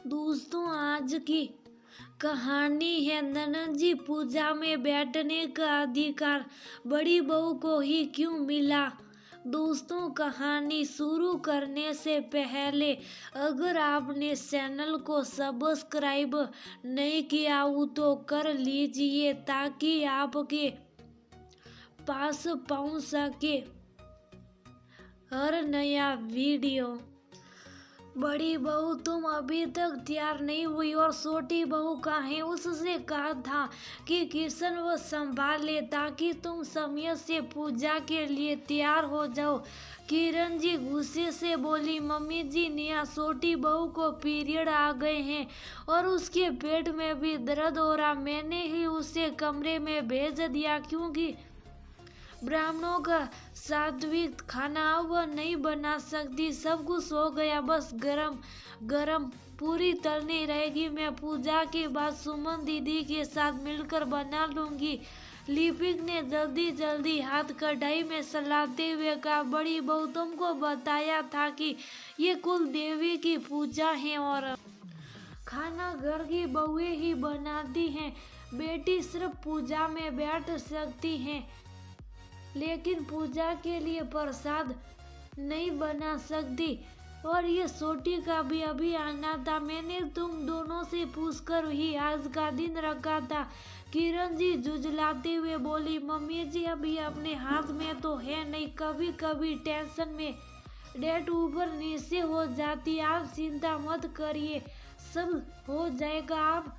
दोस्तों, आज की कहानी है ननद जी पूजा में बैठने का अधिकार बड़ी बहू को ही क्यों मिला। दोस्तों, कहानी शुरू करने से पहले अगर आपने चैनल को सब्सक्राइब नहीं किया हो तो कर लीजिए ताकि आपके पास पहुंच सके हर नया वीडियो। बड़ी बहू, तुम अभी तक तैयार नहीं हुई और छोटी बहू कहाँ? उससे कहा था कि किशन वो संभाल ले ताकि तुम समय से पूजा के लिए तैयार हो जाओ। किरण जी गुस्से से बोली, मम्मी जी, नेहा छोटी बहू को पीरियड आ गए हैं और उसके पेट में भी दर्द हो रहा। मैंने ही उसे कमरे में भेज दिया क्योंकि ब्राह्मणों का सात्विक खाना वह नहीं बना सकती। सब कुछ हो गया, बस गरम गरम पूरी तलनी रहेगी। मैं पूजा के बाद सुमन दीदी के साथ मिलकर बना लूंगी। लिपिक ने जल्दी जल्दी हाथ कढ़ाई में चलाते हुए कहा, बड़ी बहू, तुमको बताया था कि ये कुल देवी की पूजा है और खाना घर की बहुएं ही बनाती हैं। बेटी सिर्फ पूजा में बैठ सकती हैं लेकिन पूजा के लिए प्रसाद नहीं बना सकती। और ये छोटी का भी अभी आना था। मैंने तुम दोनों से पूछकर ही आज का दिन रखा था। किरण जी जुझलाते हुए बोली, मम्मी जी, अभी अपने हाथ में तो है नहीं। कभी कभी टेंशन में डेट ऊपर नीचे हो जाती। आप चिंता मत करिए, सब हो जाएगा। आप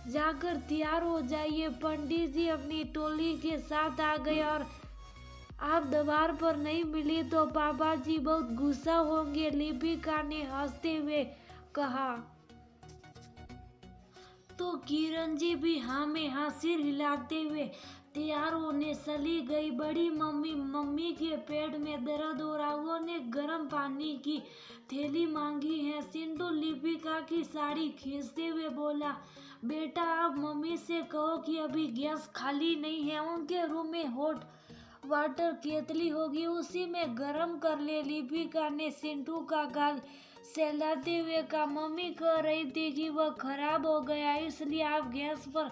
जाकर तैयार हो जाइए। पंडित जी अपनी टोली के साथ आ गए और आप दरबार पर नहीं मिली तो पापा जी बहुत गुस्सा होंगे। लिपिका ने हंसते हुए कहा। तो किरण जी भी हाँ में हाँ सिर हिलाते हुए तैयार होने चली गई। बड़ी मम्मी के पेट में दर्द हो रहा। उन्होंने गर्म पानी की थैली मांगी है। सिंधु लिपिका की साड़ी खींचते हुए बोला, बेटा, आप मम्मी से कहो कि अभी गैस खाली नहीं है। उनके रूम में हॉट वाटर केतली होगी, उसी में गरम कर ले। लिपिका ने सिंटू का गाल सहलाते हुए कहा, मम्मी कह रही थी कि वह खराब हो गया, इसलिए आप गैस पर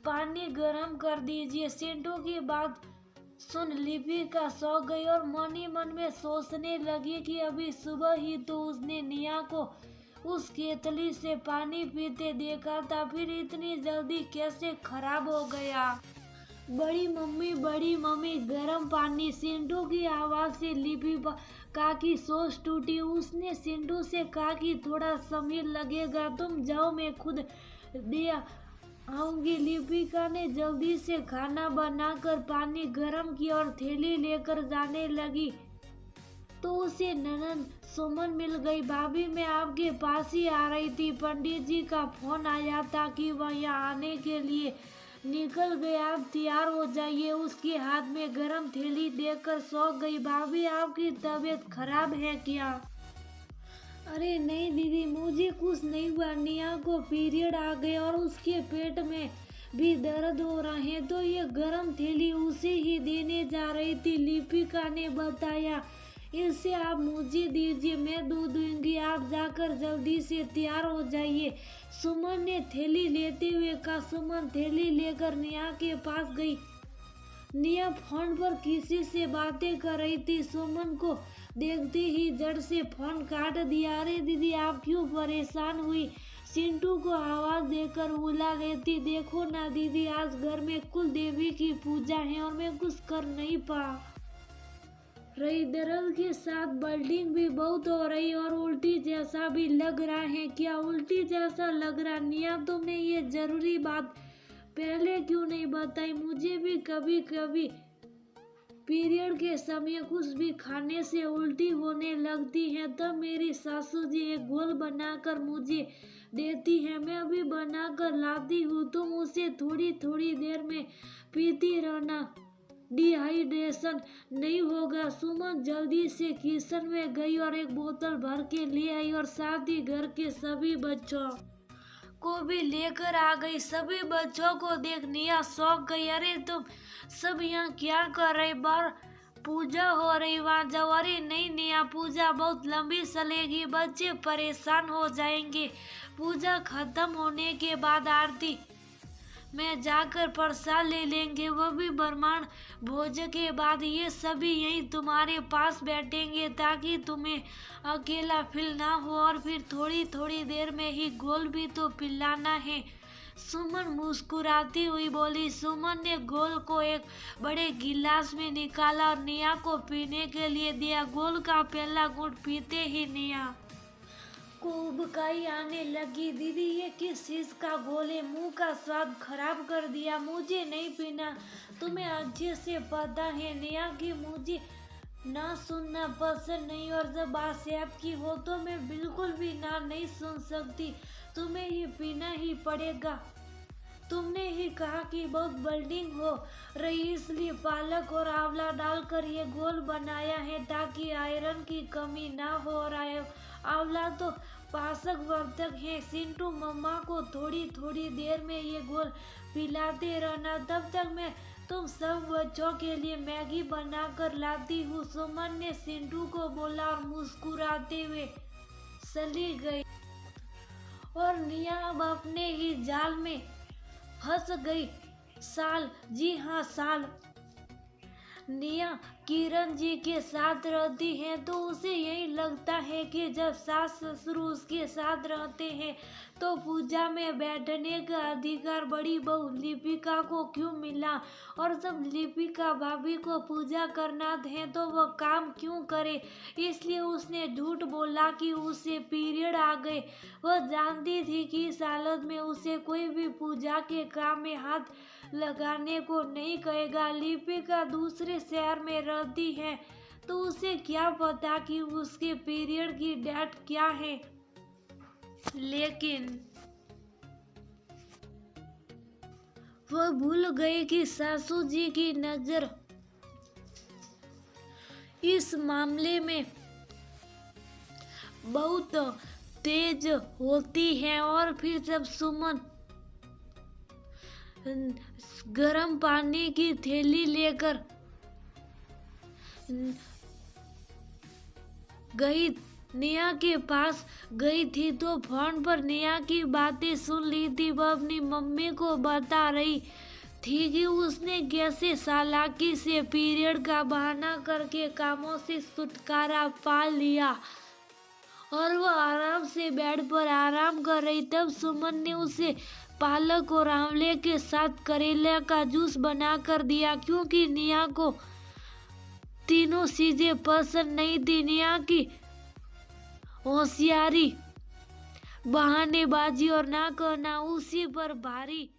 पानी गरम कर दीजिए। सिंटू की बात सुन लिपिका सो गई और मन ही मन में सोचने लगी कि अभी सुबह ही तो उसने नेहा को उस केतली से पानी पीते देखा था, फिर इतनी जल्दी कैसे खराब हो गया। बड़ी मम्मी गर्म पानी। सिंधु की आवाज से लिपिका की सोच टूटी। उसने सिंधु से कहा कि थोड़ा समय लगेगा, तुम जाओ, मैं खुद दे आऊंगी। लिपिका ने जल्दी से खाना बनाकर पानी गर्म किया और थैली लेकर जाने लगी तो उसे ननद सुमन मिल गई। भाभी, मैं आपके पास ही आ रही थी। पंडित जी का फोन आया था कि वह यहाँ आने के लिए निकल गए, आप तैयार हो जाइए। उसके हाथ में गरम थैली देकर सो गई। भाभी, आपकी तबीयत खराब है क्या? अरे नहीं दीदी, मुझे कुछ नहीं हुआ। नेहा को पीरियड आ गए और उसके पेट में भी दर्द हो रहा है, तो ये गरम थैली उसे ही देने जा रही थी। लिपिका ने बताया, इसे आप मुझे दीजिए, मैं दूंगी। आप जाकर जल्दी से तैयार हो जाइए। सुमन ने थैली लेते हुए कहा। सुमन थैली लेकर नेहा के पास गई। नेहा फोन पर किसी से बातें कर रही थी। सुमन को देखते ही जड़ से फोन काट दिया। अरे दीदी, आप क्यों परेशान हुई? सिंटू को आवाज देकर बुला लेती। देखो ना दीदी, आज घर में कुल देवी की पूजा है और मैं कुछ कर नहीं पा रही। दर्द के साथ ब्लीडिंग भी बहुत हो रही और उल्टी जैसा भी लग रहा है। क्या उल्टी जैसा लग रहा? नेहा, तुमने ये जरूरी बात पहले क्यों नहीं बताई? मुझे भी कभी कभी पीरियड के समय कुछ भी खाने से उल्टी होने लगती है। तब मेरी सासू जी एक घोल बनाकर मुझे देती है, मैं अभी बनाकर लाती हूँ, तुम उसे थोड़ी थोड़ी देर में पीती रहना, डिहाइड्रेशन नहीं होगा। सुमन जल्दी से किचन में गई और एक बोतल भर के ले आई और साथ ही घर के सभी बच्चों को भी लेकर आ गई। सभी बच्चों को देख नेहा शौक गई। अरे तुम सब यहाँ क्या कर रहे? पूजा हो रही वहां जाओ। अरे नहीं नेहा, पूजा बहुत लंबी चलेगी, बच्चे परेशान हो जाएंगे। पूजा खत्म होने के बाद आरती में जाकर प्रसाद ले लेंगे, वो भी ब्राह्मण भोज के बाद। ये सभी यहीं तुम्हारे पास बैठेंगे ताकि तुम्हें अकेला फील ना हो। और फिर थोड़ी थोड़ी देर में ही घोल भी तो पिलाना है। सुमन मुस्कुराती हुई बोली। सुमन ने घोल को एक बड़े गिलास में निकाला और नेहा को पीने के लिए दिया। घोल का पहला घूंट पीते ही नेहा को उबकाई आने लगी। दीदी ये किस चीज का घोल है? मुंह का स्वाद खराब कर दिया। मुझे नहीं पीना, तुम्हें अच्छे से पता है नेहा कि मुझे ना सुनना पसंद नहीं, और जब बात आपकी हो तो मैं बिल्कुल भी ना नहीं सुन सकती। तुम्हें ये पीना ही पड़ेगा। तुमने ही कहा कि बहुत ब्लीडिंग हो रही, इसलिए पालक और आंवला डालकर ये घोल बनाया है ताकि आयरन की कमी ना हो रहा है। आंवला तो पाचक वर्धक है। सिंटू मम्मा को थोड़ी थोड़ी देर में ये घोल पिलाते रहना, तब तक मैं तुम सब बच्चों के लिए मैगी बनाकर लाती हूँ। सुमन ने सिंटू को बोला और मुस्कुराते हुए चली गई। और नेहा अब अपने ही जाल में फंस गई। साल, जी हाँ साल, नेहा किरण जी के साथ रहती है तो उसे यही लगता है कि जब सास ससुर उसके साथ रहते हैं तो पूजा में बैठने का अधिकार बड़ी बहू लिपिका को क्यों मिला, और जब लिपिका भाभी को पूजा करना है तो वह काम क्यों करे। इसलिए उसने झूठ बोला कि उसे पीरियड आ गए। वह जानती थी कि इस हालत में उसे कोई भी पूजा के काम में हाथ लगाने को नहीं कहेगा। लिपिका दूसरे शहर में रहती है तो उसे क्या पता कि उसके पीरियड की डेट क्या है। लेकिन वह भूल गई कि सासू जी की नजर इस मामले में बहुत तेज होती है। और फिर जब सुमन गर्म पानी की थैली लेकर गई नेहा के पास गई थी तो फोन पर नेहा की बातें सुन ली थी। वह अपनी मम्मी को बता रही थी कि उसने कैसे चालाकी से पीरियड का बहाना करके कामों से छुटकारा पा लिया और वह आराम से बेड पर आराम कर रही। तब सुमन ने उसे पालक और आंवले के साथ करेला का जूस बना कर दिया, क्योंकि नेहा को तीनों चीजें पसंद नहीं थी। नेहा की होशियारी, बहानेबाजी और ना करना उसी पर भारी